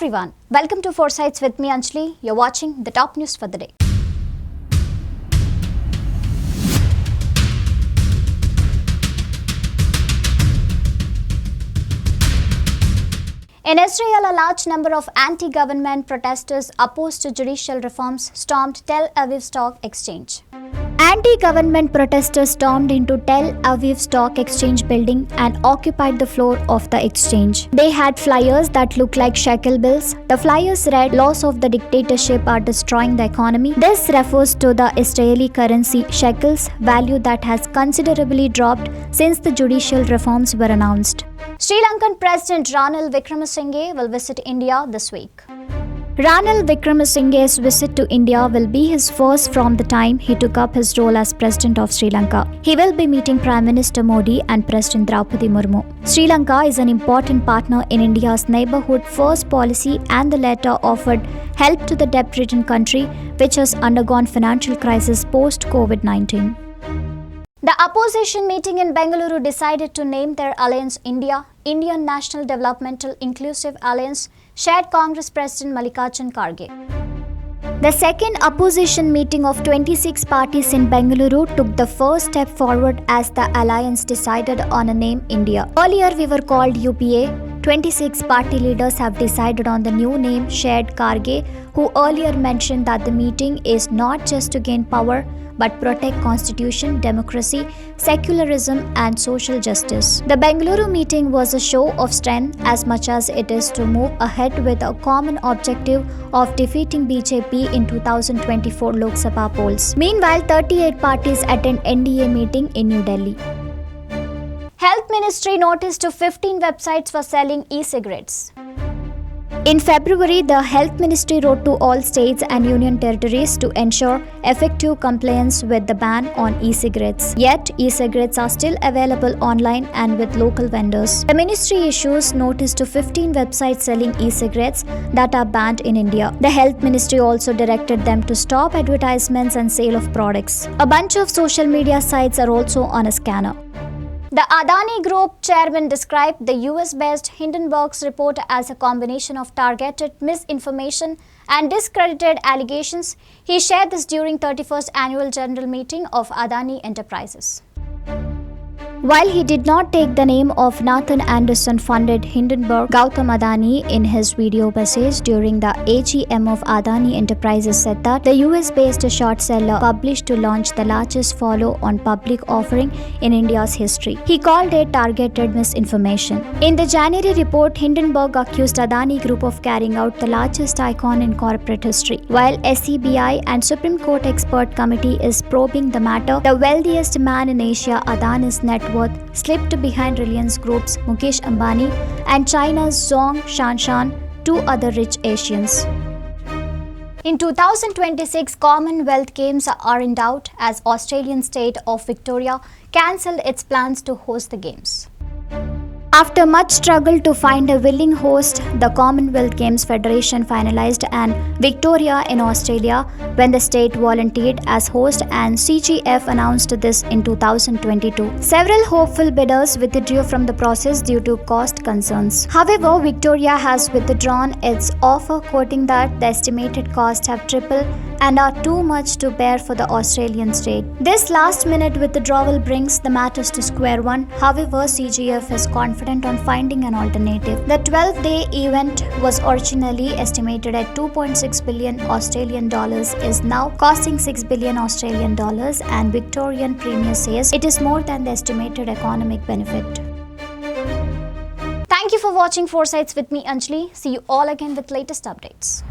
everyone, welcome to 4 Sides with me Anjali. You're watching the top news for the day. In Israel, a large number of anti-government protesters opposed to judicial reforms stormed Tel Aviv Stock Exchange. Anti-government protesters stormed into Tel Aviv Stock Exchange building and occupied the floor of the exchange. They had flyers that looked like shekel bills. The flyers read, "Laws of the dictatorship are destroying the economy." This refers to the Israeli currency shekels, value that has considerably dropped since the judicial reforms were announced. Srilankan President Ranil Wickremesinghe will visit India this week. Ranil Wickremesinghe's visit to India will be his first from the time he took up his role as President of Sri Lanka. He will be meeting Prime Minister Modi and President Draupadi Murmu. Sri Lanka is an important partner in India's neighborhood first policy, and the latter offered help to the debt-ridden country, which has undergone financial crisis post-COVID-19. The opposition meeting in Bengaluru decided to name their alliance I.N.D.I.A, Indian National Developmental Inclusive Alliance, shared Congress President Mallikarjun Kharge. The second opposition meeting of 26 parties in Bengaluru took the first step forward as the alliance decided on a name I.N.D.I.A. Earlier we were called UPA. 26 party leaders have decided on the new name, shared Kharge, who earlier mentioned that the meeting is not just to gain power but protect constitution, democracy, secularism and social justice. The Bengaluru meeting was a show of strength as much as it is to move ahead with a common objective of defeating BJP in 2024 Lok Sabha polls. Meanwhile, 38 parties attend N.D.A meeting in New Delhi. Health Ministry notice to 15 websites for selling e-cigarettes. In February, the Health Ministry wrote to all states and union territories to ensure effective compliance with the ban on e-cigarettes. Yet, e-cigarettes are still available online and with local vendors. The ministry issues notice to 15 websites selling e-cigarettes that are banned in India. The Health Ministry also directed them to stop advertisements and sale of products. A bunch of social media sites are also on a scanner. The Adani Group chairman described the US-based Hindenburg's report as a combination of targeted misinformation and discredited allegations. He shared this during 31st Annual General Meeting of Adani Enterprises. While he did not take the name of Nathan Anderson-funded Hindenburg, Gautam Adani in his video message during the AGM of Adani Enterprises said that the US-based short seller published to launch the largest follow-on public offering in India's history. He called it targeted misinformation. In the January report, Hindenburg accused Adani Group of carrying out the largest icon in corporate history. While SCBI and Supreme Court expert committee is probing the matter, the wealthiest man in Asia, Adani's net worth slipped behind Reliance Group's Mukesh Ambani and China's Zhong Shanshan, two other rich Asians. In 2026, Commonwealth Games are in doubt as Australian state of Victoria cancelled its plans to host the Games. After much struggle to find a willing host, the Commonwealth Games Federation finalized an Victoria in Australia when the state volunteered as host, and CGF announced this in 2022. Several hopeful bidders withdrew from the process due to cost concerns. However, Victoria has withdrawn its offer, quoting that the estimated costs have tripled and are too much to bear for the Australian state. This last-minute withdrawal brings the matters to square one. However, CGF is confident on finding an alternative. The 12-day event was originally estimated at 2.6 billion Australian dollars, is now costing 6 billion Australian dollars, and Victorian Premier says it is more than the estimated economic benefit. Thank you for watching 4 Sides with me, Anjali. See you all again with latest updates.